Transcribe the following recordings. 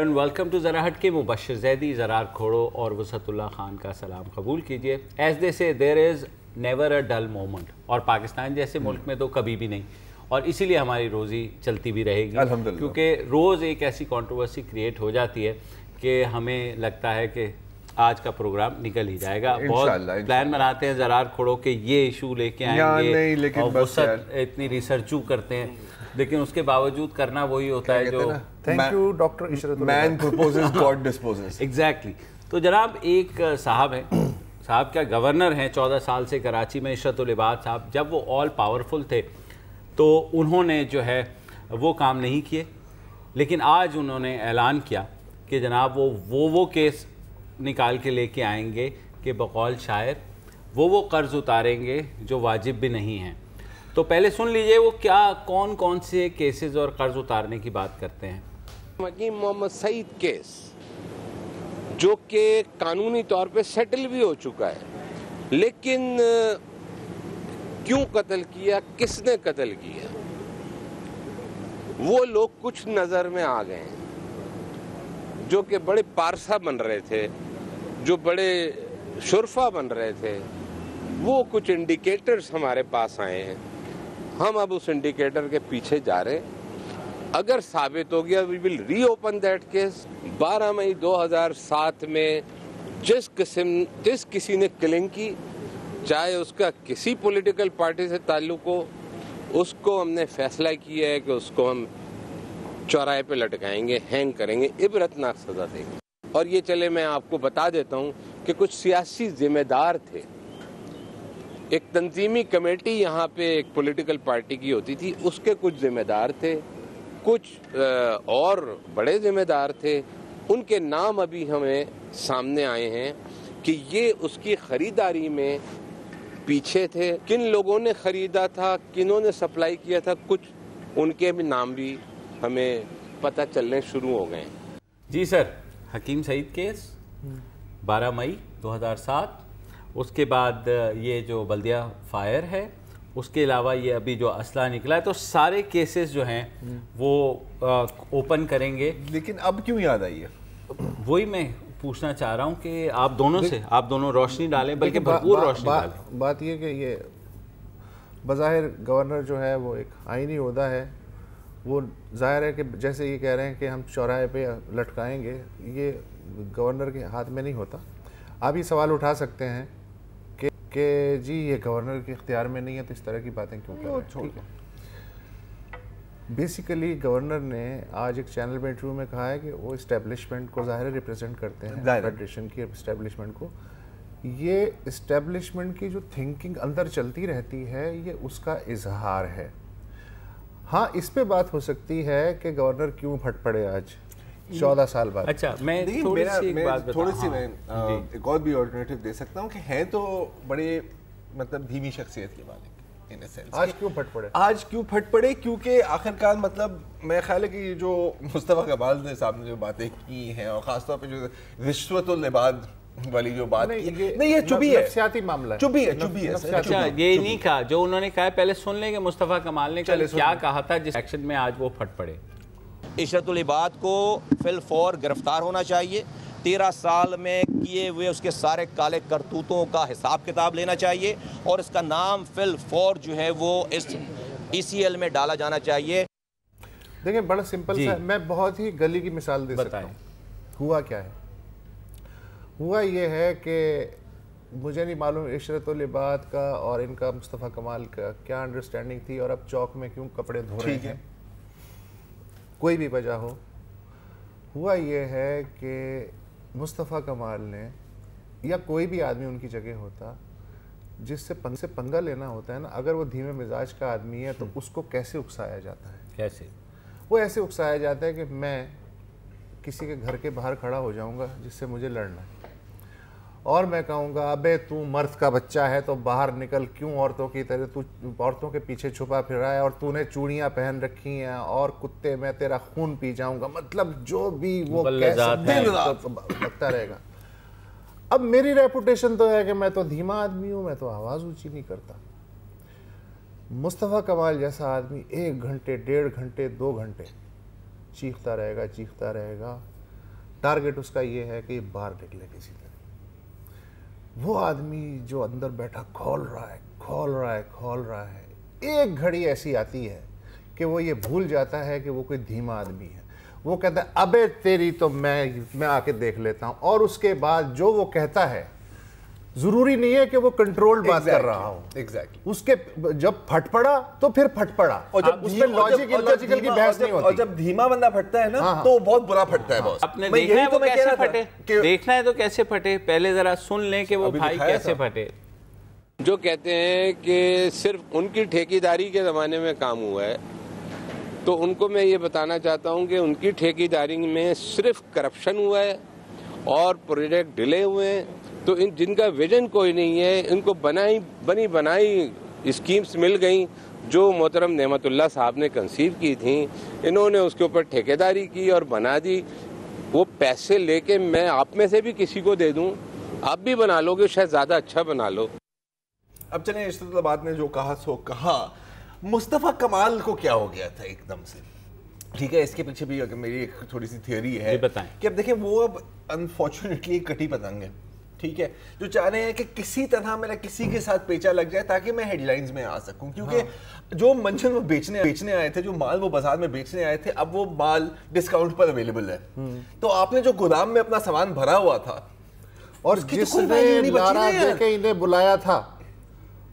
And welcome to ذرا ہٹ کے. مبشر زیدی, زرار کھوڑو اور وسعت اللہ خان کا سلام قبول کیجیے. ایز دے سے دیر is never a Dal moment, اور پاکستان جیسے ملک میں تو کبھی بھی نہیں, اور اسی لیے ہماری روزی چلتی بھی رہے گی, کیونکہ روز ایک ایسی کنٹروورسی کریٹ ہو جاتی ہے کہ ہمیں لگتا ہے کہ آج کا پروگرام نکل ہی جائے گا. بہت پلان بناتے ہیں زرار کھوڑو کہ یہ ایشو لے کے آئیں گے, اور وسعت اتنی ریسرچوں کرتے ہیں, لیکن اس کے باوجود کرنا وہی ہوتا ہے جو thank you doctor Ishrat man proposes God disposes. Exactly. تو جناب ایک صاحب ہیں, صاحب کیا گورنر ہیں 14 سال سے کراچی میں, عشرت العباد صاحب. جب وہ آل پاورفل تھے تو انہوں نے جو ہے وہ کام نہیں کیے, لیکن آج انہوں نے اعلان کیا کہ جناب وہ کیس نکال کے لے کے آئیں گے کہ بقول شاعر وہ قرض اتاریں گے جو واجب بھی نہیں ہیں. تو پہلے سن لیجئے وہ کیا کون سے کیسز اور قرض اتارنے کی بات کرتے ہیں. حکیم محمد سعید کیس جو کہ قانونی طور پہ سیٹل بھی ہو چکا ہے, لیکن کیوں قتل کیا, کس نے قتل کیا, وہ لوگ کچھ نظر میں آ گئے ہیں جو کہ بڑے پارسا بن رہے تھے, جو بڑے شرفا بن رہے تھے. وہ کچھ انڈیکیٹرز ہمارے پاس آئے ہیں, ہم اب اس انڈیکیٹر کے پیچھے جا رہے. اگر ثابت ہو گیا وی ول ری اوپن دیٹ کیس. 12 مئی 2007 میں جس کسی نے کلنگ کی, چاہے اس کا کسی پولیٹیکل پارٹی سے تعلق ہو, اس کو ہم نے فیصلہ کیا ہے کہ اس کو ہم چوراہے پہ لٹکائیں گے, ہینگ کریں گے, عبرتناک سزا دیں گے. اور یہ چلے میں آپ کو بتا دیتا ہوں کہ کچھ سیاسی ذمہ دار تھے. ایک تنظیمی کمیٹی یہاں پہ ایک پولیٹیکل پارٹی کی ہوتی تھی, اس کے کچھ ذمہ دار تھے, کچھ اور بڑے ذمہ دار تھے. ان کے نام ابھی ہمیں سامنے آئے ہیں کہ یہ اس کی خریداری میں پیچھے تھے. کن لوگوں نے خریدا تھا, کنہوں نے سپلائی کیا تھا, کچھ ان کے بھی نام بھی ہمیں پتہ چلنے شروع ہو گئے. جی سر, حکیم سعید کیس 12 مئی 2007, اس کے بعد یہ جو بلدیہ فائر ہے, اس کے علاوہ یہ ابھی جو اسلحہ نکلا ہے, تو سارے کیسز جو ہیں وہ اوپن کریں گے. لیکن اب کیوں یاد آئی ہے, وہی میں پوچھنا چاہ رہا ہوں کہ آپ دونوں روشنی ڈالیں, بلکہ بھرپور روشنی ڈالیں. بات یہ کہ یہ بظاہر گورنر جو ہے وہ ایک آئینی عہدہ ہے, وہ ظاہر ہے کہ جیسے یہ کہہ رہے ہیں کہ ہم چوراہے پہ لٹکائیں گے, یہ گورنر کے ہاتھ میں نہیں ہوتا. آپ یہ سوال اٹھا سکتے ہیں کہ جی یہ گورنر کے اختیار میں نہیں ہے, تو اس طرح کی باتیں کیوں کر رہے ہیں. بیسیکلی گورنر نے آج ایک چینل پہ انٹرویو میں کہا ہے کہ وہ اسٹیبلشمنٹ کو ظاہر ریپرزینٹ کرتے ہیں, فیڈریشن کی اسٹیبلشمنٹ کو. یہ اسٹیبلشمنٹ کی جو تھنکنگ اندر چلتی رہتی ہے, یہ اس کا اظہار ہے. ہاں, اس پہ بات ہو سکتی ہے کہ گورنر کیوں پھٹ پڑے آج 14 سال بعد. اچھا, میں تھوڑی سی میں ایک اور بھی آلٹرنیٹیو دے سکتا ہوں کہ ہیں تو بڑے مطلب دھیمی شخصیت کے والے. آج کیوں پھٹ پڑے, آج کیوں پھٹ پڑے, کیونکہ آخرکار مطلب میں خیال ہے کہ جو مصطفیٰ کمال صاحب نے جو باتیں کی ہیں, اور خاص طور پہ جو رشوت العباد والی جو بات نہیں, یہ چبھی ہے, نفسیاتی معاملہ ہے, چبھی ہے. اچھا, یہ نہیں کہا جو انہوں نے کہا, پہلے سن لیں کہ مصطفیٰ کمال نے کیا کہا تھا جس ایکشن میں آج وہ پھٹ پڑے. عشرت العباد کو فی الفور گرفتار ہونا چاہیے. 13 سال میں کیے ہوئے اس کے سارے کالے کرتوتوں کا حساب کتاب لینا چاہیے, اور اس کا نام فی الفور جو ہے وہ اس ECL میں ڈالا جانا چاہیے. دیکھیں بڑا سمپل سا, میں بہت ہی گلی کی مثال دے سکتا ہوں. ہوا کیا ہے, ہوا یہ ہے کہ مجھے نہیں معلوم عشرت العباد کا اور ان کا مصطفیٰ کمال کا کیا انڈرسٹینڈنگ تھی, اور اب چوک میں کیوں کپڑے دھو رہے ہیں, کوئی بھی وجہ ہو. ہوا یہ ہے کہ مصطفیٰ کمال نے یا کوئی بھی آدمی ان کی جگہ ہوتا, جس سے پنگا لینا ہوتا ہے نا, اگر وہ دھیمے مزاج کا آدمی ہے تو اس کو کیسے اکسایا جاتا ہے. کیسے وہ ایسے اکسایا جاتا ہے کہ میں کسی کے گھر کے باہر کھڑا ہو جاؤں گا جس سے مجھے لڑنا ہے, اور میں کہوں گا ابے تو مرد کا بچہ ہے تو باہر نکل, کیوں عورتوں کی طرح تو عورتوں کے پیچھے چھپا پھر رہا ہے, اور تو نے چوڑیاں پہن رکھی ہیں, اور کتے میں تیرا خون پی جاؤں گا. مطلب جو بھی وہ لگتا رہے گا. اب میری ریپوٹیشن تو ہے کہ میں تو دھیما آدمی ہوں, میں تو آواز اونچی نہیں کرتا. مصطفیٰ کمال جیسا آدمی 1 گھنٹے 1.5 گھنٹے 2 گھنٹے چیختا رہے گا ٹارگٹ اس کا یہ ہے کہ یہ باہر نکلے کسی طرح. وہ آدمی جو اندر بیٹھا کھول رہا ہے, ایک گھڑی ایسی آتی ہے کہ وہ یہ بھول جاتا ہے کہ وہ کوئی دھیما آدمی ہے. وہ کہتا ہے ابے تیری تو میں آ کے دیکھ لیتا ہوں, اور اس کے بعد جو وہ کہتا ہے ضروری نہیں ہے کہ وہ کنٹرول بات کر رہا ہو. اس کے جب پھٹ پڑا تو پھر پھٹ پڑا, اور جب اس پہ لاجک اللاجیکل کی بحث نہیں ہوتی. اور جب دھیما بندہ پھٹتا ہے نا تو بہت برا پھٹتا ہے باس. آپ نے دیکھنا ہے وہ کیسے پھٹے, دیکھنا ہے تو کیسے پھٹے, پہلے ذرا سن لیں کہ وہ بھائی کیسے پھٹے. جو کہتے ہیں کہ صرف ان کی ٹھیکیداری کے زمانے میں کام ہوا ہے, تو ان کو میں یہ بتانا چاہتا ہوں کہ ان کی ٹھیکیداری میں صرف کرپشن ہوا ہے اور پروجیکٹ ڈیلے ہوئے ہیں. تو جن کا ویژن کوئی نہیں ہے, ان کو بنائی اسکیمز مل گئیں جو محترم نعمت اللہ صاحب نے کنسیو کی تھیں, انہوں نے اس کے اوپر ٹھیکیداری کی اور بنا دی. وہ پیسے لے کے میں آپ میں سے بھی کسی کو دے دوں, آپ بھی بنا لو گے, شاید زیادہ اچھا بنا لو. اب چلیں عشرت العباد نے جو کہا سو کہا. مصطفیٰ کمال کو کیا ہو گیا تھا ایک دم سے؟ ٹھیک ہے, اس کے پیچھے بھی میری ایک تھوڑی سی تھیوری ہے کہ اب دیکھیں وہ اب انفارچونیٹلی ایک کٹی پتنگ ہے, ٹھیک ہے, جو چاہ رہے ہیں کہ کسی طرح میرا کسی کے ساتھ پیچا لگ جائے تاکہ میں ہیڈ لائنز میں آ سکوں. کیونکہ جو منشن وہ بیچنے آئے تھے, جو مال وہ بازار میں بیچنے آئے تھے, اب وہ مال ڈسکاؤنٹ پر اویلیبل ہے. تو آپ نے جو گودام میں اپنا سامان بھرا ہوا تھا, اور جس نے لارا دے کے انہیں بلایا تھا,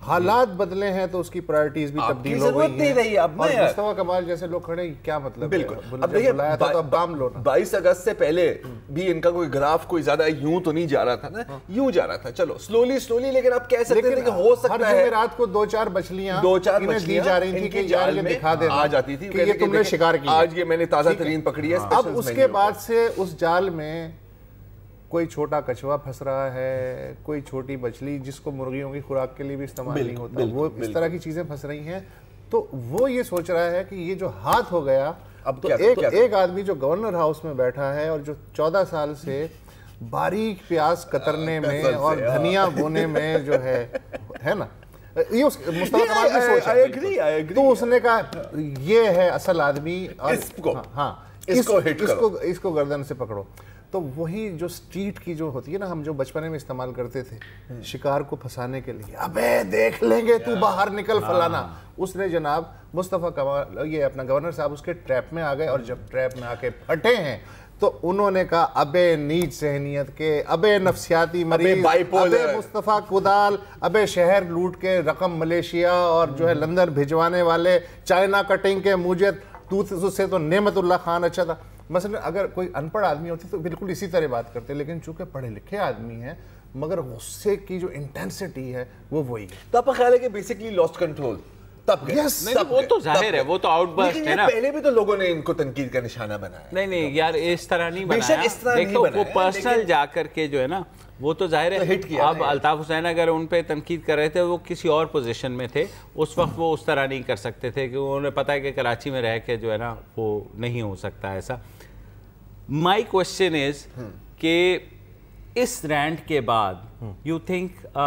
حالات بدلے ہیں تو اس کی پرائرٹیز بھی تبدیل ہو گئی ہیں. اور مصطفیٰ کمال جیسے لوگ کھڑے, کیا مطلب ہے؟ اب دیکھیں بلایا تھا تو اب دام لو نا. 22 اگست سے پہلے بھی ان کا کوئی گراف کوئی زیادہ یوں تو نہیں جا رہا تھا نا, یوں جا رہا تھا, چلو سلولی, لیکن آپ کہہ سکتے ہیں کہ ہو سکتا ہے رات کو 2-4 مچھلیاں دی جا رہی تھیں کہ جال میں دکھا دینا, آ جاتی تھی کہ یہ تم نے شکار کی, آج یہ میں نے تازہ ترین پکڑی ہے. اب اس کے بعد سے اس جال میں کوئی چھوٹا کچھوا پھنس رہا ہے, کوئی چھوٹی مچھلی جس کو مرغیوں کی خوراک کے لیے بھی استعمال نہیں ہوتا, وہ اس طرح کی چیزیں پھنس رہی ہیں. تو وہ یہ سوچ رہا ہے کہ یہ جو ہاتھ ہو گیا, اب تو ایک آدمی جو گورنر ہاؤس میں بیٹھا ہے اور جو 14 سال سے باریک پیاز کترنے میں اور دھنیا بونے میں جو ہے نا, یہ مصطفیٰ کمال کی سوچ ہے. تو اس نے کہا یہ ہے اصل آدمی, اور ہاں اس کو گردن سے پکڑو. تو وہی جو سٹریٹ کی جو ہوتی ہے نا, ہم جو بچپنے میں استعمال کرتے تھے شکار کو پھنسانے کے لیے, ابے دیکھ لیں گے تو باہر نکل فلانا, اس نے جناب مصطفیٰ کمال یہ اپنا گورنر صاحب اس کے ٹریپ میں آ گئے, اور جب ٹریپ میں آ کے پھٹے ہیں تو انہوں نے کہا ابے نیچ ذہنیت کے, ابے نفسیاتی مریض, ابے مصطفیٰ کدال, ابے شہر لوٹ کے رقم ملیشیا اور جو ہے لندن بھجوانے والے, چائنا کٹنگ کے مجھے تو سے تو نعمت اللہ خان اچھا تھا. مثلا اگر کوئی ان پڑھ آدمی ہوتی تو بالکل اسی طرح بات کرتے, لیکن چونکہ پڑھے لکھے آدمی ہیں مگر غصے کی جو انٹینسٹی ہے وہ وہی ہے. تو آپ کا خیال ہے کہ بیسکلی لاسٹ کنٹرول تب گئے؟ وہ تو ظاہر ہے, وہ تو آؤٹ برسٹ ہے نا. پہلے بھی تو لوگوں نے ان کو تنقید کا نشانہ بنایا. نہیں یار, اس طرح نہیں بنایا. دیکھو وہ پرسنل جا کر کے جو ہے نا, وہ تو ظاہر ہے. اب الطاف حسین اگر ان پہ تنقید کر رہے تھے, وہ کسی اور پوزیشن میں تھے اس وقت, وہ اس طرح نہیں کر سکتے تھے, کہ انہوں نے پتا ہے کہ کراچی میں رہ کے جو ہے نا وہ نہیں ہو سکتا ایسا. مائی کوشچن از کہ اس رینٹ کے بعد یو تھنک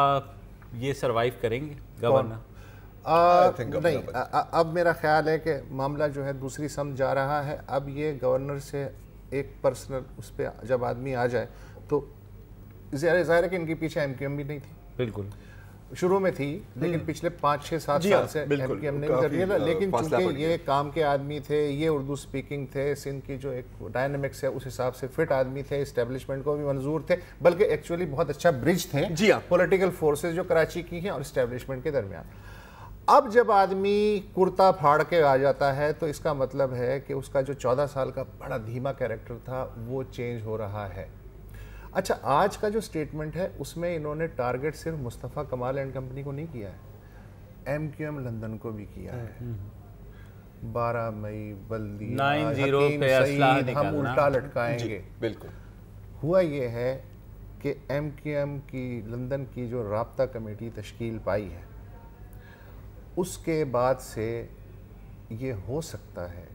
یہ سروائیو کریں گے گورنر؟ نہیں, اب میرا خیال ہے کہ معاملہ جو ہے دوسری سمجھ جا رہا ہے. اب یہ گورنر سے ایک پرسنل اس پہ جب آدمی آ جائے تو ظاہر ہے کہ ان کے پیچھے ایم کیو ایم بھی نہیں تھی. بالکل شروع میں تھی, لیکن پچھلے 5-6-7 سال سے ایم کیو ایم نہیں کر رہی ہے. لیکن چونکہ یہ کام کے آدمی تھے, یہ اردو سپیکنگ تھے, سندھ کی جو ایک ڈائنامکس ہے اس حساب سے فٹ آدمی تھے, اسٹیبلشمنٹ کو بھی منظور تھے, بلکہ ایکچولی بہت اچھا برج تھے پولیٹیکل فورسز جو کراچی کی ہیں اور اسٹیبلشمنٹ کے درمیان. اب جب آدمی کرتا پھاڑ کے آ جاتا ہے تو اس کا مطلب ہے کہ اس کا جو 14 سال کا بڑا دھیما کیریکٹر تھا وہ چینج ہو رہا ہے. اچھا, آج کا جو سٹیٹمنٹ ہے اس میں انہوں نے ٹارگٹ صرف مصطفیٰ کمال اینڈ کمپنی کو نہیں کیا ہے, ایم کیو ایم لندن کو بھی کیا ہے. 12 مئی بلدی حکیم سعید ہم الٹا لٹکائیں گے. بالکل ہوا یہ ہے کہ ایم کیو ایم کی لندن کی جو رابطہ کمیٹی تشکیل پائی ہے, اس کے بعد سے یہ ہو سکتا ہے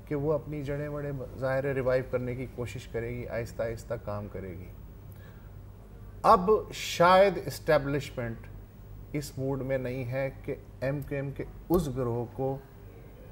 کہ وہ اپنی جڑیں وڑیں ظاہر ریوائیو کرنے کی کوشش کرے گی, آہستہ آہستہ کام کرے گی. اب شاید اسٹیبلشمنٹ اس موڈ میں نہیں ہے کہ ایم کیو ایم کے اس گروہ کو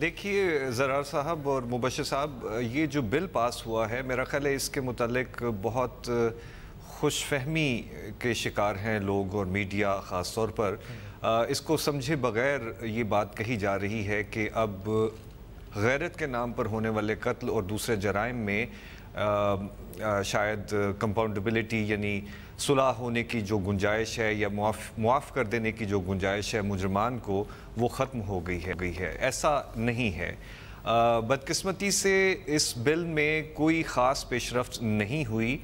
دیکھیے زرار صاحب اور مبشر صاحب، یہ جو بل پاس ہوا ہے میرا خیال ہے اس کے متعلق بہت خوش فہمی کے شکار ہیں لوگ اور میڈیا خاص طور پر. اس کو سمجھے بغیر یہ بات کہی جا رہی ہے کہ اب غیرت کے نام پر ہونے والے قتل اور دوسرے جرائم میں شاید کمپاؤنڈیبلٹی یعنی صلح ہونے کی جو گنجائش ہے یا معاف کر دینے کی جو گنجائش ہے مجرمان کو، وہ ختم ہو گئی ہے. ایسا نہیں ہے. بدقسمتی سے اس بل میں کوئی خاص پیش رفت نہیں ہوئی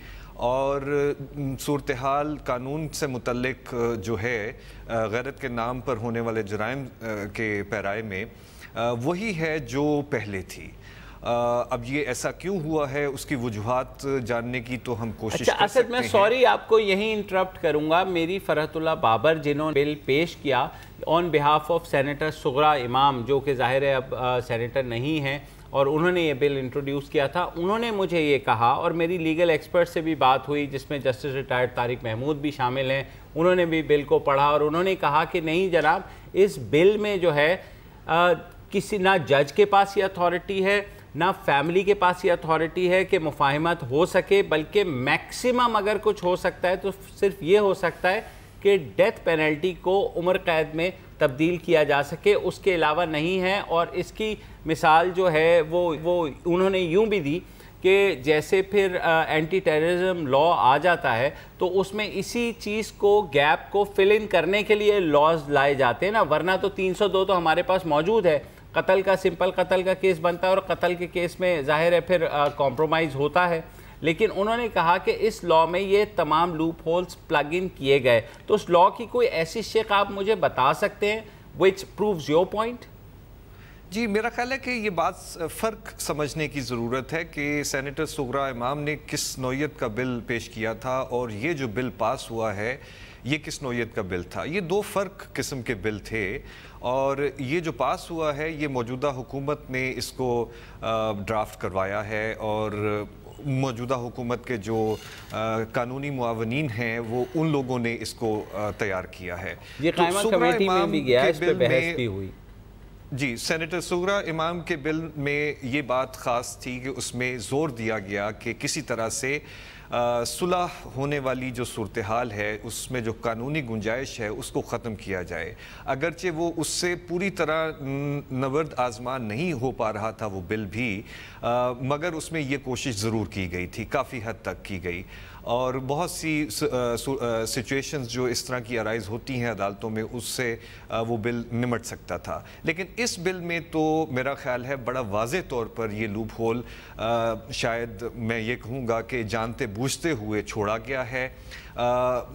اور صورتحال قانون سے متعلق جو ہے غیرت کے نام پر ہونے والے جرائم کے پیرائے میں وہی ہے جو پہلے تھی. اب یہ ایسا کیوں ہوا ہے اس کی وجوہات جاننے کی تو ہم کوشش کر سکتے ہیں. میں سوری آپ کو یہیں انٹرپٹ کروں گا. میری فرحت اللہ بابر جنہوں نے بل پیش کیا آن بہاف آف سینیٹر صغرا امام، جو کہ ظاہر ہے اب سینیٹر نہیں ہیں، اور انہوں نے یہ بل انٹروڈیوس کیا تھا، انہوں نے مجھے یہ کہا، اور میری لیگل ایکسپرٹ سے بھی بات ہوئی جس میں جسٹس ریٹائرڈ طارق محمود بھی شامل ہیں، انہوں نے بھی بل کو پڑھا اور انہوں نے کہا کہ نہیں جناب، اس بل میں جو ہے کسی نہ جج کے پاس یہ اتھارٹی ہے نہ فیملی کے پاس یہ اتھارٹی ہے کہ مفاہمت ہو سکے، بلکہ میکسیمم اگر کچھ ہو سکتا ہے تو صرف یہ ہو سکتا ہے کہ ڈیتھ پینلٹی کو عمر قید میں تبدیل کیا جا سکے، اس کے علاوہ نہیں ہے. اور اس کی مثال جو ہے وہ انہوں نے یوں بھی دی کہ جیسے پھر اینٹی ٹیررزم لا آ جاتا ہے تو اس میں اسی چیز کو گیپ کو فل ان کرنے کے لیے لاز لائے جاتے ہیں نا، ورنہ تو 302 تو ہمارے پاس موجود ہے. قتل کا سمپل قتل کا کیس بنتا ہے اور قتل کے کیس میں ظاہر ہے پھر کمپرومائز ہوتا ہے. لیکن انہوں نے کہا کہ اس لاء میں یہ تمام لوپ ہولز پلگ ان کیے گئے. تو اس لاء کی کوئی ایسی شق آپ مجھے بتا سکتے ہیں which proves your point؟ جی میرا خیال ہے کہ یہ بات فرق سمجھنے کی ضرورت ہے کہ سینیٹر صغرا امام نے کس نوعیت کا بل پیش کیا تھا اور یہ جو بل پاس ہوا ہے یہ کس نوعیت کا بل تھا. یہ دو فرق قسم کے بل تھے اور یہ جو پاس ہوا ہے یہ موجودہ حکومت نے اس کو ڈرافٹ کروایا ہے اور موجودہ حکومت کے جو قانونی معاونین ہیں وہ ان لوگوں نے اس کو تیار کیا ہے. یہ قائمہ کمیٹی میں بھی گیا، اس پہ بحث بھی ہوئی. جی سینیٹر صغرا امام کے بل میں یہ بات خاص تھی کہ اس میں زور دیا گیا کہ کسی طرح سے صلح ہونے والی جو صورتحال ہے اس میں جو قانونی گنجائش ہے اس کو ختم کیا جائے. اگرچہ وہ اس سے پوری طرح نورد آزما نہیں ہو پا رہا تھا وہ بل بھی، مگر اس میں یہ کوشش ضرور کی گئی تھی، کافی حد تک کی گئی. اور بہت سی سچویشنز جو اس طرح کی ارائز ہوتی ہیں عدالتوں میں اس سے وہ بل نمٹ سکتا تھا. لیکن اس بل میں تو میرا خیال ہے بڑا واضح طور پر یہ لوپ ہول شاید میں یہ کہوں گا کہ جانتے بوجھتے ہوئے چھوڑا گیا ہے.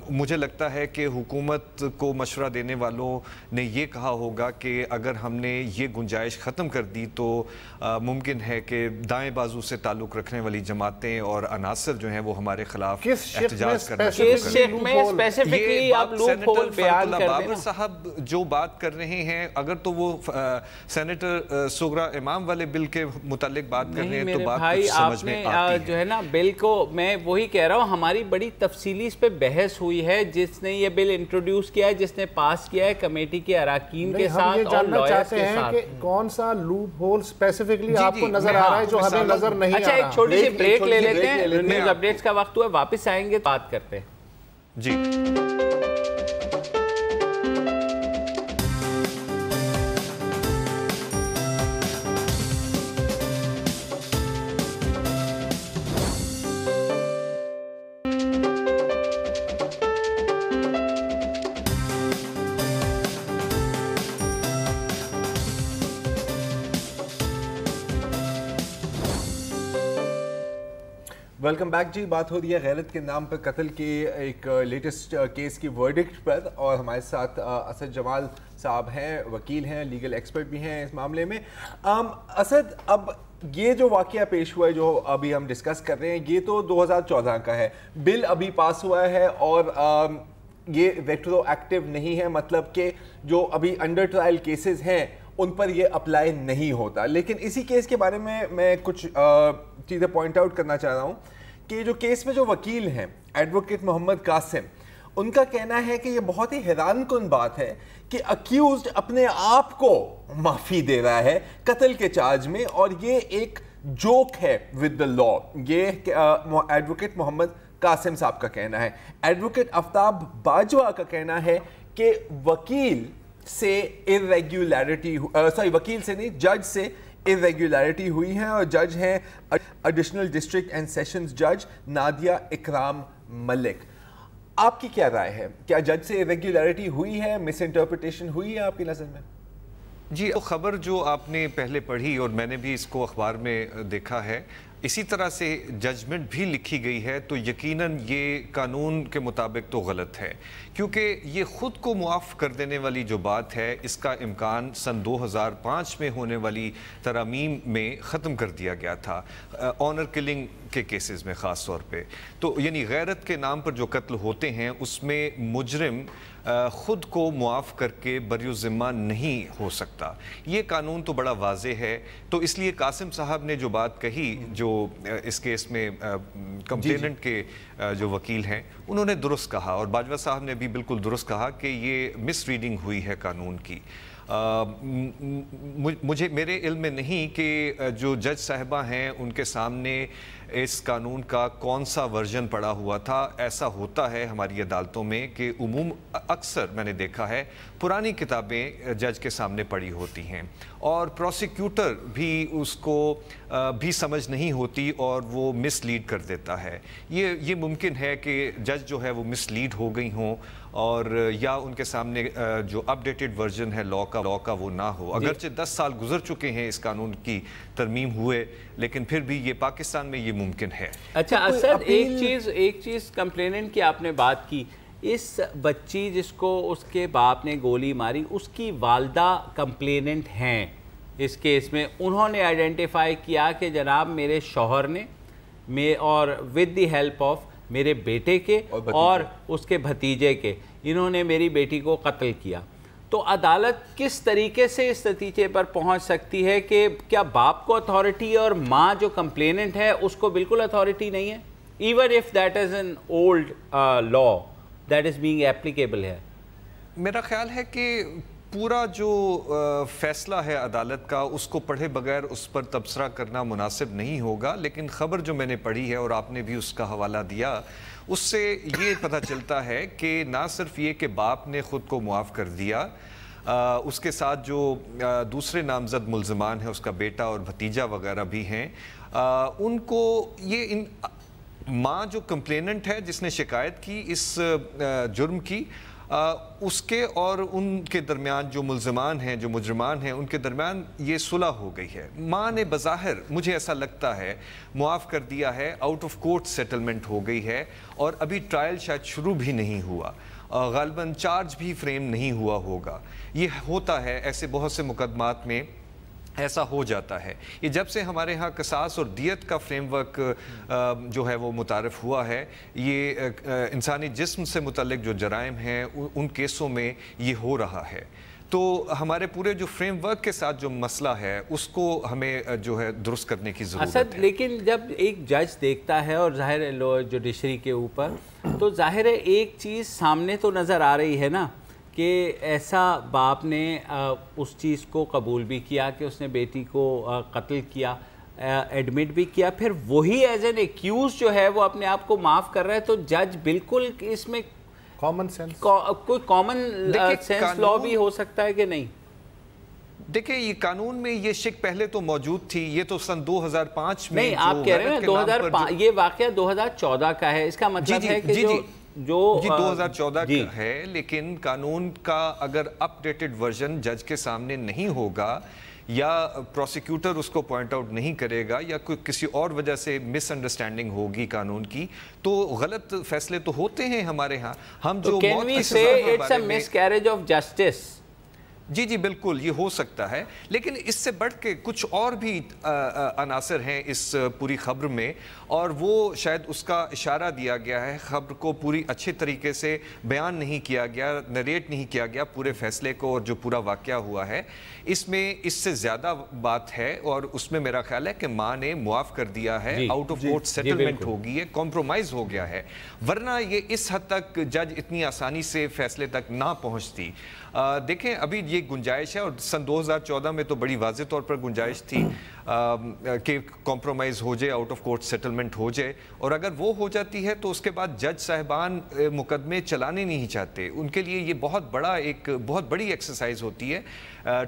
مجھے لگتا ہے کہ حکومت کو مشورہ دینے والوں نے یہ کہا ہوگا کہ اگر ہم نے یہ گنجائش ختم کر دی تو ممکن ہے کہ دائیں بازو سے تعلق رکھنے والی جماعتیں اور عناصر جو ہیں وہ ہمارے خلاف احتجاج کرنا شروع کر دیں. بابر صاحب جو بات کر رہے ہیں اگر تو وہ سینیٹر صغرا امام والے بل کے متعلق بات کر رہے ہیں تو بات کچھ سمجھ میں آتی ہے. جو ہے نا بل کو میں وہی کہہ رہا ہوں، ہماری بڑی تفصیلی اس پہ بحث ہوئی ہے. جس نے یہ بل انٹروڈیوس کیا ہے، جس نے پاس کیا ہے، کمیٹی کے اراکین کے ساتھ اور لائرز کے ساتھ. کون سا لوپ ہول اسپیسیفکلی آپ کو نظر آ رہا ہے جو ہمیں نظر نہیں آ رہا؟ اچھا ایک چھوٹی سی بریک لے لیتے ہیں، نیوز اپڈیٹس کا وقت ہوا ہے، واپس آئیں گے بات کرتے ہیں. جی ویلکم بیک جی. بات ہو رہی ہے غیرت کے نام پر قتل کے ایک لیٹسٹ کیس کی ورڈکٹ پر اور ہمارے ساتھ اسد جمال صاحب ہیں، وکیل ہیں، لیگل ایکسپرٹ بھی ہیں اس معاملے میں. اسد، اب یہ جو واقعہ پیش ہوا ہے جو ابھی ہم ڈسکس کر رہے ہیں یہ تو 2014 کا ہے، بل ابھی پاس ہوا ہے اور یہ ریٹرو ایکٹیو نہیں ہے، مطلب کہ جو ابھی انڈر ٹرائل کیسز ہیں ان پر یہ اپلائی نہیں ہوتا. لیکن اسی کیس کے بارے میں کچھ چیزیں پوائنٹ آؤٹ کرنا چاہ رہا ہوں کہ جو کیس میں جو وکیل ہیں ایڈوکیٹ محمد قاسم، ان کا کہنا ہے کہ یہ بہت ہی حیران کن بات ہے کہ اکیوزڈ اپنے آپ کو معافی دے رہا ہے قتل کے چارج میں، اور یہ ایک جوک ہے ود دا لا. یہ ایڈوکیٹ محمد قاسم صاحب کا کہنا ہے. ایڈوکیٹ آفتاب باجوہ کا کہنا ہے کہ وکیل سے irregularity وکیل سے نہیں، جج سے irregularity ہوئی ہے، اور جج ہیں ایڈیشنل ڈسٹرکٹ اینڈ سیشنز جج نادیہ اکرام ملک. آپ کی کیا رائے ہے؟ کیا جج سے irregularity ہوئی ہے، مس انٹرپریٹیشن ہوئی ہے آپ کی نظر میں؟ جی، خبر جو آپ نے پہلے پڑھی اور میں نے بھی اس کو اخبار میں دیکھا ہے، اسی طرح سے ججمنٹ بھی لکھی گئی ہے، تو یقیناً یہ قانون کے مطابق تو غلط ہے، کیونکہ یہ خود کو معاف کر دینے والی جو بات ہے اس کا امکان سن 2005 میں ہونے والی ترامیم میں ختم کر دیا گیا تھا، آنر کلنگ کے کیسز میں خاص طور پہ. تو یعنی غیرت کے نام پر جو قتل ہوتے ہیں اس میں مجرم خود کو معاف کر کے بری الذمہ نہیں ہو سکتا. یہ قانون تو بڑا واضح ہے. تو اس لیے قاسم صاحب نے جو بات کہی، جو اس کیس میں کمپلیننٹ کے جو وکیل ہیں، انہوں نے درست کہا، اور باجوہ صاحب نے بھی بالکل درست کہا کہ یہ مس ریڈنگ ہوئی ہے قانون کی. میرے علم میں نہیں کہ جو جج صاحبہ ہیں ان کے سامنے اس قانون کا کون سا ورژن پڑا ہوا تھا. ایسا ہوتا ہے ہماری عدالتوں میں کہ اکثر میں نے دیکھا ہے پرانی کتابیں جج کے سامنے پڑی ہوتی ہیں، اور پروسیکیوٹر بھی اس کو بھی سمجھ نہیں ہوتی اور وہ مس لیڈ کر دیتا ہے. یہ ممکن ہے کہ جج جو ہے وہ مس لیڈ ہو گئی ہوں، اور یا ان کے سامنے جو اپ ڈیٹڈ ورژن ہے لا کا وہ نہ ہو. اگرچہ 10 سال گزر چکے ہیں اس قانون کی ترمیم ہوئے، لیکن پھر بھی یہ پاکستان میں یہ ممکن ہے. اچھا اسد، ایک چیز کمپلیننٹ کی آپ نے بات کی، اس بچی جس کو اس کے باپ نے گولی ماری، اس کی والدہ کمپلیننٹ ہیں اس کیس میں. انہوں نے آئیڈینٹیفائی کیا کہ جناب میرے شوہر نے اور ود دی ہیلپ آف میرے بیٹے کے اور اس کے بھتیجے کے، انہوں نے میری بیٹی کو قتل کیا. تو عدالت کس طریقے سے اس نتیجے پر پہنچ سکتی ہے کہ کیا باپ کو اتھارٹی ہے اور ماں جو کمپلیننٹ ہے اس کو بالکل اتھارٹی نہیں ہے، even if that is an old law that is being applicable ہے؟ میرا خیال ہے کہ پورا جو فیصلہ ہے عدالت کا اس کو پڑھے بغیر اس پر تبصرہ کرنا مناسب نہیں ہوگا. لیکن خبر جو میں نے پڑھی ہے اور آپ نے بھی اس کا حوالہ دیا، اس سے یہ پتہ چلتا ہے کہ نہ صرف یہ کہ باپ نے خود کو معاف کر دیا، اس کے ساتھ جو دوسرے نامزد ملزمان ہیں، اس کا بیٹا اور بھتیجا وغیرہ بھی ہیں، ان کو یہ ماں جو کمپلیننٹ ہے جس نے شکایت کی اس جرم کی، اس کے اور ان کے درمیان جو ملزمان ہیں، جو مجرمان ہیں، ان کے درمیان یہ صلح ہو گئی ہے. ماں نے بظاہر مجھے ایسا لگتا ہے معاف کر دیا ہے، آؤٹ آف کورٹ سیٹلمنٹ ہو گئی ہے، اور ابھی ٹرائل شاید شروع بھی نہیں ہوا، غالباً چارج بھی فریم نہیں ہوا ہوگا. یہ ہوتا ہے ایسے بہت سے مقدمات میں، ایسا ہو جاتا ہے. یہ جب سے ہمارے ہاں قصاص اور دیت کا فریم ورک جو ہے وہ متعارف ہوا ہے، یہ انسانی جسم سے متعلق جو جرائم ہیں ان کیسوں میں یہ ہو رہا ہے. تو ہمارے پورے جو فریم ورک کے ساتھ جو مسئلہ ہے اس کو ہمیں جو ہے درست کرنے کی ضرورت ہے. لیکن جب ایک جج دیکھتا ہے اور ظاہر ہے جوڈیشری کے اوپر، تو ظاہر ہے ایک چیز سامنے تو نظر آ رہی ہے نا کہ ایسا باپ نے اس چیز کو قبول بھی کیا کہ اس نے بیٹی کو قتل کیا، ایڈمٹ بھی کیا، پھر وہی ایز این ایکیوز جو ہے وہ اپنے آپ کو معاف کر رہا ہے. تو جج بالکل اس میں کامن سینس، کوئی کامن سینس لا بھی ہو سکتا ہے کہ نہیں؟ دیکھیں یہ قانون میں یہ شک پہلے تو موجود تھی، یہ تو سن 2005 میں نہیں، آپ کہہ رہے ہیں 2005، یہ واقعہ 2014 کا ہے. اس کا مطلب ہے کہ جو 2014 کا ہے، لیکن قانون کا اگر اپ ڈیٹڈ ورژن جج کے سامنے نہیں ہوگا یا پروسیکیوٹر اس کو پوائنٹ آؤٹ نہیں کرے گا یا کوئی کسی اور وجہ سے مس انڈرسٹینڈنگ ہوگی قانون کی، تو غلط فیصلے تو ہوتے ہیں ہمارے ہاں. ہم جو can we say it's a miscarriage of justice جی جی بالکل یہ ہو سکتا ہے، لیکن اس سے بڑھ کے کچھ اور بھی عناصر ہیں اس پوری خبر میں، اور وہ شاید اس کا اشارہ دیا گیا ہے، خبر کو پوری اچھے طریقے سے بیان نہیں کیا گیا، نریٹ نہیں کیا گیا پورے فیصلے کو اور جو پورا واقعہ ہوا ہے، اس میں اس سے زیادہ بات ہے، اور اس میں میرا خیال ہے کہ ماں نے معاف کر دیا ہے، آؤٹ آف کورٹ سیٹلمنٹ ہو گئی ہے، کمپرومائز ہو گیا ہے، ورنہ یہ اس حد تک جج اتنی آسانی سے فیصلے تک نہ پہنچتی۔ دیکھیں ابھی یہ گنجائش ہے، اور سن 2014 میں تو بڑی واضح طور پر گنجائش تھی کہ کمپرومائز ہو جائے، آؤٹ آف کورٹ سیٹلمنٹ ہو جائے، اور اگر وہ ہو جاتی ہے تو اس کے بعد جج صاحبان مقدمے چلانے نہیں چاہتے، ان کے لیے یہ بہت بڑی ایکسرسائز ہوتی ہے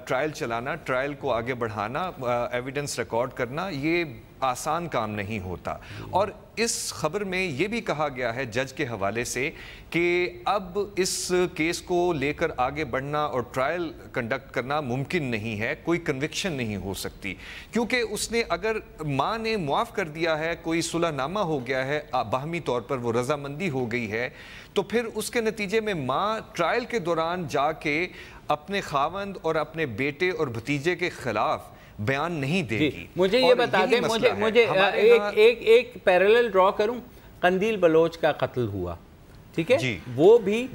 ٹرائل چلانا، ٹرائل کو آگے بڑھانا، ایویڈنس ریکارڈ کرنا، یہ آسان کام نہیں ہوتا۔ اور اس خبر میں یہ بھی کہا گیا ہے جج کے حوالے سے کہ اب اس کیس کو لے کر آگے بڑھنا اور ٹرائل کنڈکٹ کرنا ممکن نہیں ہے، کوئی کنوکشن نہیں ہو سکتی، کیونکہ اس نے اگر ماں نے معاف کر دیا ہے، کوئی صلح نامہ ہو گیا ہے، باہمی طور پر وہ رضامندی ہو گئی ہے، تو پھر اس کے نتیجے میں ماں ٹرائل کے دوران جا کے اپنے خاوند اور اپنے بیٹے اور بھتیجے کے خلاف بیان نہیں دے گی۔ مجھے یہ بتا دیں، مجھے ایک پیرالل ڈرا کروں، قندیل بلوچ کا قتل ہوا، ٹھیک ہے، وہ بھی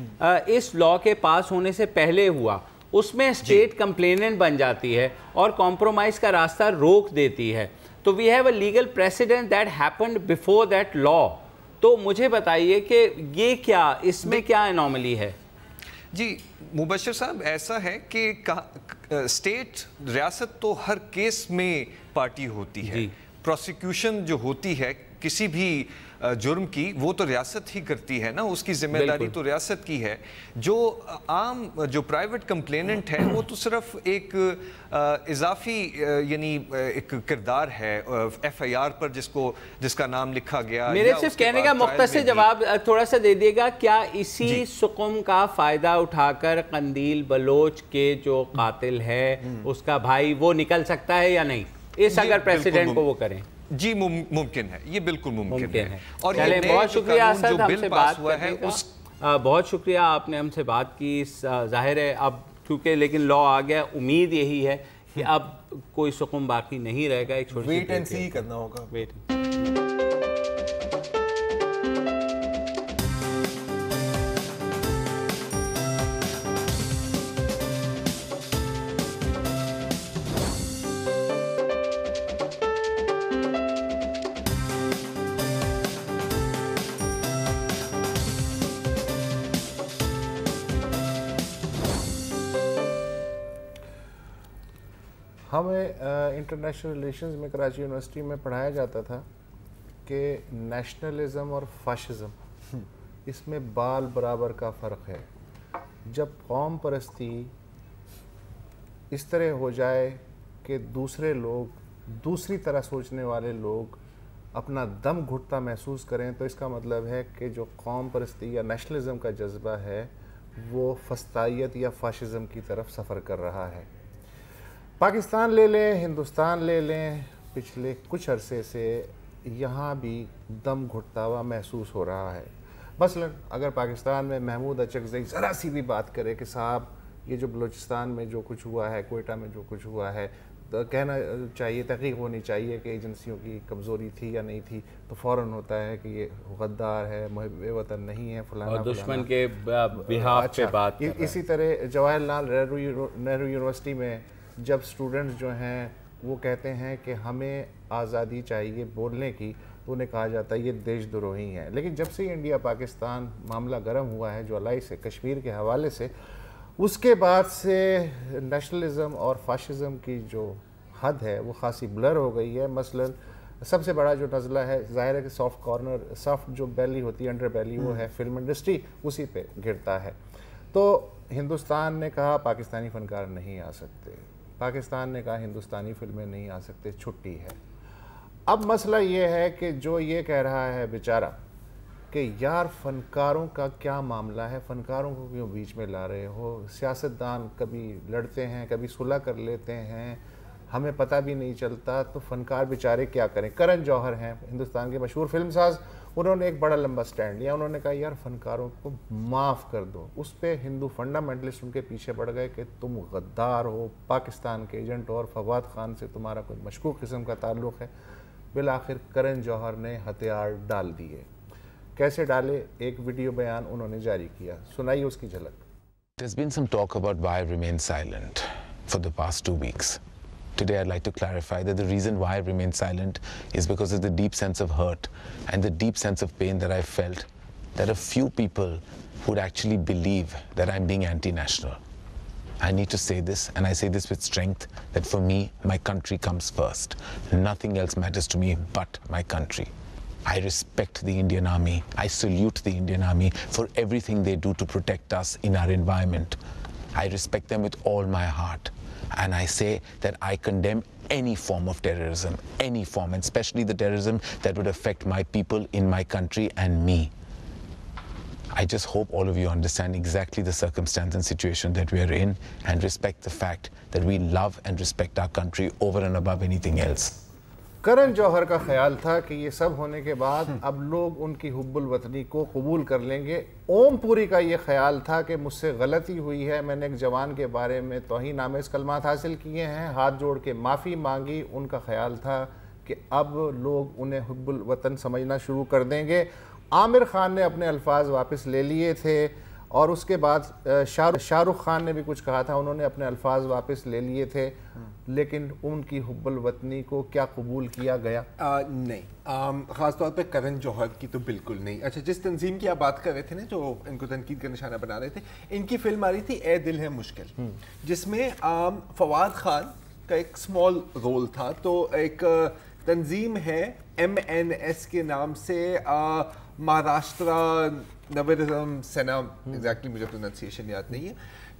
اس لاء کے پاس ہونے سے پہلے ہوا، اس میں اسٹیٹ کمپلیننٹ بن جاتی ہے اور کمپرومائز کا راستہ روک دیتی ہے، تو we have a legal precedent that happened before that law. تو مجھے بتائیے کہ یہ کیا، اس میں کیا انوملی ہے؟ جی مبشر صاحب، ایسا ہے کہ اسٹیٹ، ریاست تو ہر کیس میں پارٹی ہوتی ہے، پروسیکیوشن جو ہوتی ہے کسی بھی جرم کی وہ تو ریاست ہی کرتی ہے نا، اس کی ذمہ داری تو ریاست کی ہے۔ جو عام جو پرائیویٹ کمپلیننٹ ہے وہ تو صرف ایک اضافی یعنی ایک کردار ہے ایف آئی آر پر جس کا نام لکھا گیا۔ میرے صرف کہنے کا مختصر جواب تھوڑا سا دے دیے گا، کیا اسی سقم کا فائدہ اٹھا کر قندیل بلوچ کے جو قاتل ہے اس کا بھائی وہ نکل سکتا ہے یا نہیں، اس اگر پریسیڈنٹ کو وہ کریں؟ جی ممکن ہے، یہ بالکل ممکن ہے۔ اور بہت شکریہ اسد، ہم سے بات کرنے کا بہت شکریہ، آپ نے ہم سے بات کی۔ ظاہر ہے اب کیونکہ لیکن لاء آ گیا، امید یہی ہے کہ اب کوئی سقم باقی نہیں رہے گا، ایک چھوٹی ویٹ اینڈ سی کرنا ہوگا۔ ہمیں انٹرنیشنل ریلیشنز میں کراچی یونیورسٹی میں پڑھایا جاتا تھا کہ نیشنلزم اور فاشزم اس میں بال برابر کا فرق ہے۔ جب قوم پرستی اس طرح ہو جائے کہ دوسرے لوگ، دوسری طرح سوچنے والے لوگ اپنا دم گھٹتا محسوس کریں، تو اس کا مطلب ہے کہ جو قوم پرستی یا نیشنلزم کا جذبہ ہے وہ فسطائیت یا فاشزم کی طرف سفر کر رہا ہے۔ پاکستان لے لیں، ہندوستان لے لیں، پچھلے کچھ عرصے سے یہاں بھی دم گھٹتا ہوا محسوس ہو رہا ہے۔ مثلا اگر پاکستان میں محمود اچکزئی ذرا سی بھی بات کرے کہ صاحب یہ جو بلوچستان میں جو کچھ ہوا ہے، کوئٹہ میں جو کچھ ہوا ہے، تو کہنا چاہیے، تحقیق ہونی چاہیے کہ ایجنسیوں کی کمزوری تھی یا نہیں تھی، تو فوراً ہوتا ہے کہ یہ غدار ہے، محب وطن نہیں ہے، فلانا اور دشمن کے بہاف پہ بات۔ اسی طرح جواہر لال نہرو یونیورسٹی میں جب اسٹوڈنٹس جو ہیں وہ کہتے ہیں کہ ہمیں آزادی چاہیے بولنے کی، تو انہیں کہا جاتا ہے یہ دیش دروہی ہیں۔ لیکن جب سے انڈیا پاکستان معاملہ گرم ہوا ہے جولائی سے کشمیر کے حوالے سے، اس کے بعد سے نیشنلزم اور فاشزم کی جو حد ہے وہ خاصی بلر ہو گئی ہے۔ مثلا سب سے بڑا جو نزلہ ہے، ظاہر ہے کہ سافٹ کارنر، سافٹ جو بیلی ہوتی ہے، انڈر بیلی، وہ ہے فلم انڈسٹری، اسی پہ گرتا ہے۔ تو ہندوستان نے کہا پاکستانی فنکار نہیں آ سکتے، پاکستان نے کہا ہندوستانی فلمیں نہیں آ سکتے، چھٹی ہے۔ اب مسئلہ یہ ہے کہ جو یہ کہہ رہا ہے بیچارہ کہ یار فنکاروں کا کیا معاملہ ہے، فنکاروں کو کیوں بیچ میں لا رہے ہو، سیاستدان کبھی لڑتے ہیں، کبھی صلح کر لیتے ہیں، ہمیں پتہ بھی نہیں چلتا، تو فنکار بیچارے کیا کریں۔ کرن جوہر ہیں ہندوستان کے مشہور فلم ساز، انہوں نے ایک بڑا لمبا سٹینڈ لیا. انہوں نے کہا یار فنکاروں کو معاف کر دو. اس پہ ہندو فنڈامنٹلسٹ ان کے پیچھے پڑ گئے کہ تم غدار ہو, پاکستان کے ایجنٹ ہو, اور فواد خان سے تمہارا کوئی مشکوک قسم کا تعلق ہے. بالآخر کرن جوہر نے ہتھیار ڈال دیے. کیسے ڈالے, ایک ویڈیو بیان انہوں نے جاری کیا, سنائیے اس کی جھلک. There's been some talk about why I remained silent for the past 2 weeks. Today I'd like to clarify that the reason why I remained silent is because of the deep sense of hurt and the deep sense of pain that I felt that a few people would actually believe that I'm being anti-national. I need to say this, and I say this with strength, that for me, my country comes first. Nothing else matters to me but my country. I respect the Indian Army. I salute the Indian Army for everything they do to protect us in our environment. I respect them with all my heart. And I say that I condemn any form of terrorism, any form, and especially the terrorism that would affect my people in my country and me. I just hope all of you understand exactly the circumstance and situation that we are in and respect the fact that we love and respect our country over and above anything else. Karan Johar کا خیال تھا کہ یہ سب ہونے کے بعد اب لوگ ان کی حب الوطنی کو قبول کر لیں گے. اوم پوری کا یہ خیال تھا کہ مجھ سے غلطی ہوئی ہے, میں نے ایک جوان کے بارے میں توہین آمیز کلمات حاصل کیے ہیں, ہاتھ جوڑ کے معافی مانگی. ان کا خیال تھا کہ اب لوگ انہیں حب الوطن سمجھنا شروع کر دیں گے. عامر خان نے اپنے الفاظ واپس لے لیے تھے, اور اس کے بعد شاہ رخ خان نے بھی کچھ کہا تھا, انہوں نے اپنے الفاظ واپس لے لیے تھے. لیکن ان کی حب الوطنی کو کیا قبول کیا گیا؟ نہیں, خاص طور پہ کرن جوہر کی تو بالکل نہیں. اچھا, جس تنظیم کی آپ بات کر رہے تھے نا, جو ان کو تنقید کا نشانہ بنا رہے تھے, ان کی فلم آ رہی تھی اے دل ہے مشکل, جس میں فواد خان کا ایک سمال رول تھا. تو ایک تنظیم ہے MNS کے نام سے, مہاراشٹرا نویرزم سینا, ایگزیکٹلی مجھے پروننسیشن یاد نہیں ہے.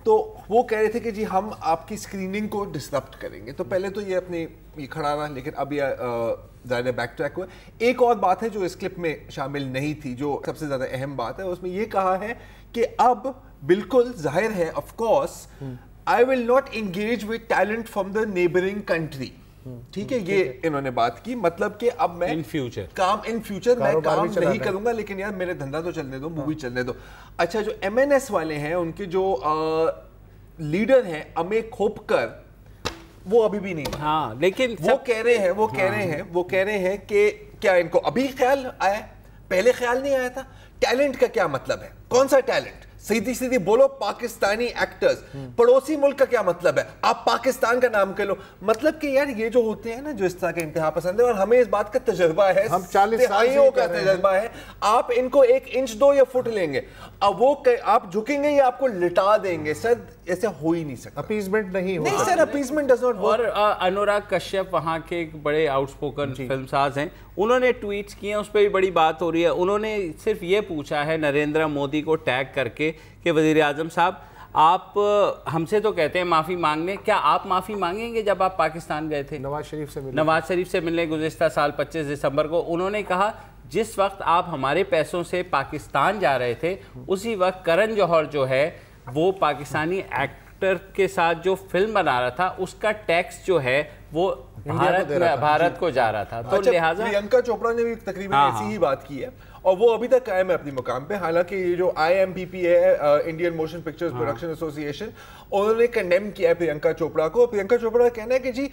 تو وہ کہہ رہے تھے کہ جی ہم آپ کی اسکریننگ کو ڈسرپٹ کریں گے. تو پہلے تو یہ اپنے یہ کھڑا رہا, لیکن اب یہ ظاہر بیک ٹریک ہوا. ایک اور بات ہے جو اس کلپ میں شامل نہیں تھی, جو سب سے زیادہ اہم بات ہے, اس میں یہ کہا ہے کہ اب بالکل ظاہر ہے, of course I will not engage with talent from the neighbouring country. ٹھیک ہے, یہ انہوں نے بات کی, مطلب کہ اب میں ان فیوچر میں کام نہیں کروں گا, لیکن یار میرے دھندا تو چلنے دو, مووی چلنے دو. اچھا, جو MNS والے ہیں, ان کے جو لیڈر ہیں امے کھوپکر, وہ ابھی بھی نہیں. ہاں, لیکن وہ کہہ رہے ہیں کہ کیا ان کو ابھی خیال آیا ہے, پہلے خیال نہیں آیا تھا. ٹیلنٹ کا کیا مطلب ہے, کون سا ٹیلنٹ, سیدھی بولو پاکستانی ایکٹرز. پڑوسی ملک کا کیا مطلب ہے, آپ پاکستان کا نام کر لو. مطلب کہ یار یہ جو ہوتے ہیں نا, جو اس طرح کے انتہا پسند ہے, اور ہمیں اس بات کا تجربہ ہے, ہم 40 دہائیوں کا تجربہ ہے, آپ ان کو 1 انچ دو یا فٹ لیں گے, اب وہ آپ جھکیں گے یا آپ کو لٹا دیں گے. سر ایسے ہو ہی نہیں سکتا, اپیزمنٹ نہیں ہو سر, اپیزمنٹ ڈز ناٹ ورک. اور انوراگ کشیپ وہاں کے ایک بڑے آؤٹ اسپوکن فلم ساز ہیں, انہوں نے ٹویٹس کیے ہیں, اس پہ بھی بڑی بات ہو رہی ہے. انہوں نے صرف یہ پوچھا ہے نریندر مودی کو ٹیگ کر کے کہ وزیر اعظم صاحب, آپ ہم سے تو کہتے ہیں معافی مانگنے, کیا آپ معافی مانگیں گے جب آپ پاکستان گئے تھے نواز شریف سے ملنے گزشتہ سال 25 دسمبر کو؟ انہوں نے کہا جس وقت آپ ہمارے پیسوں سے پاکستان جا رہے تھے, اسی وقت کرن جوہر جو ہے وہ پاکستانی ایکٹر کے ساتھ جو فلم بنا رہا تھا, اس کا ٹیکس جو ہے وہ بھارت کو جا رہا تھا. تو لہٰذا پرینکا چوپڑا نے بھی تقریباً ایسی ہی بات کی ہے, اور وہ ابھی تک قائم ہے اپنی مقام پہ. حالانکہ یہ جو IMPP ہے, انڈین موشن پکچرز پروڈکشن ایسوسی ایشن, انہوں نے کنڈیم کیا ہے پرینکا چوپڑا کو. پرینکا چوپڑا کا کہنا ہے کہ جی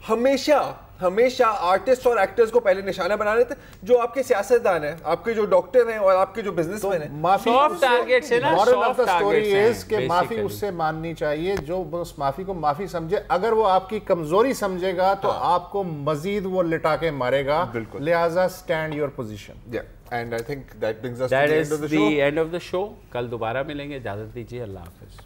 ہمیشہ آرٹسٹ اور ایکٹرز کو پہلے نشانہ بنا رہے تھے, جو آپ کے سیاستدان ہیں, آپ کے جو ڈاکٹر ہیں, اور آپ کے جو بزنس مین ہیں. معافی اس سے ماننی چاہیے جو اس معافی کو معافی سمجھے. اگر وہ آپ کی کمزوری سمجھے گا تو آپ کو مزید وہ لٹا کے مارے گا. لہٰذا stand your position. And I think that brings us to the end of the show. کل دوبارہ ملیں گے, اجازت دیجیے, اللہ حافظ.